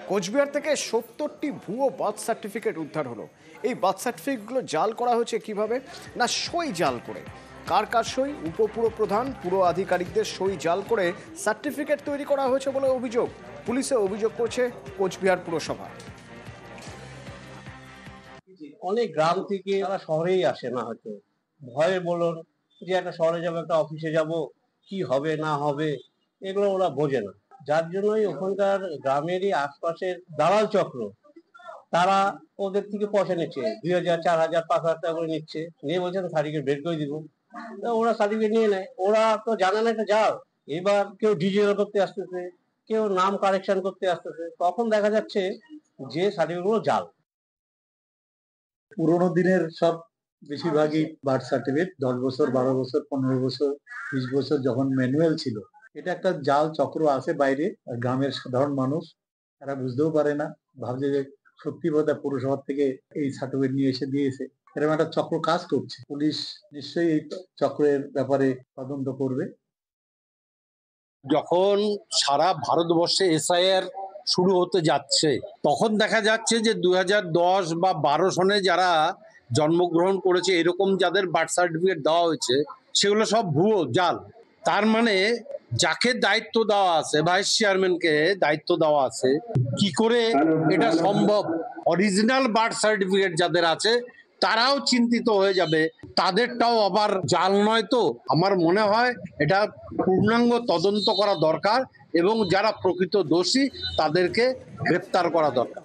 কোচবিহার থেকে ৭০টি ভুয়ো বার্থ সার্টিফিকেট উদ্ধার হলো। এই বার্থ সার্টিফিকেটগুলো জাল করা হয়েছে কিভাবে? না, সই জাল করে। কার কার সই? উপপুর প্রধান, পুরো আধিকারিকদের সই জাল করে সার্টিফিকেট তৈরি করা হয়েছে বলে অভিযোগ। পুলিশে অভিযোগ করছে কোচবিহার পুরসভা। অনেক গ্রাম থেকে তারা শহরেই আসে না, হয়তো ভয়ে বলুন যে একটা শহরে যাবো, একটা অফিসে যাব, কি হবে না হবে এগুলো ওরা বোঝে না। যার জন্যই ওখানকার গ্রামেরই আশপাশের দালাল চক্র তারা ওদের থেকে পয়সা নিচ্ছে, ২,০০০, ৪,০০০, ৫,০০০ টাকা করে নিচ্ছে, নিয়ে বলছেন সার্টিফিকেট বের করে দিব। ওরা সার্টিফিকেট নিয়ে নেয়, ওরা তো জানে না এটা জাল। এবার কেউ ডিজিটাল করতে আসতেছে, কেউ নাম কারেকশন করতে আসতেছে, তখন দেখা যাচ্ছে যে সার্টিফিকেট গুলো জাল। পুরোনো দিনের সব বেশিরভাগই বার্থ সার্টিফিকেট 10 বছর, 12 বছর, 15 বছর, 20 বছর যখন ম্যানুয়াল ছিল। এটা একটা জাল চক্র আছে বাইরে, গ্রামের সাধারণ মানুষ তারা বুঝতেও পারে না, ভাবছে যে সত্যি বোধহয় পৌরসভা থেকে এই সার্টিফিকেট নিয়ে এসে দিয়েছে। এরকম একটা চক্র কাজ করছে। পুলিশ নিশ্চয়ই এই চক্রের ব্যাপারে তদন্ত করবে। যখন সারা ভারতবর্ষে এসআইআর শুরু হতে যাচ্ছে, তখন দেখা যাচ্ছে যে 2010 বা 12 সনে যারা জন্মগ্রহণ করেছে, এরকম যাদের বার্থ সার্টিফিকেট দেওয়া হয়েছে, সেগুলো সব ভুয়ো, জাল। তার মানে যাকে দায়িত্ব দেওয়া আছে, ভাইস চেয়ারম্যানকে দায়িত্ব দেওয়া আছে, কি করে এটা সম্ভব? অরিজিনাল বার্থ সার্টিফিকেট যাদের আছে তারাও চিন্তিত হয়ে যাবে, তাদেরটাও আবার জাল নয় তো? আমার মনে হয় এটা পূর্ণাঙ্গ তদন্ত করা দরকার এবং যারা প্রকৃত দোষী তাদেরকে গ্রেপ্তার করা দরকার।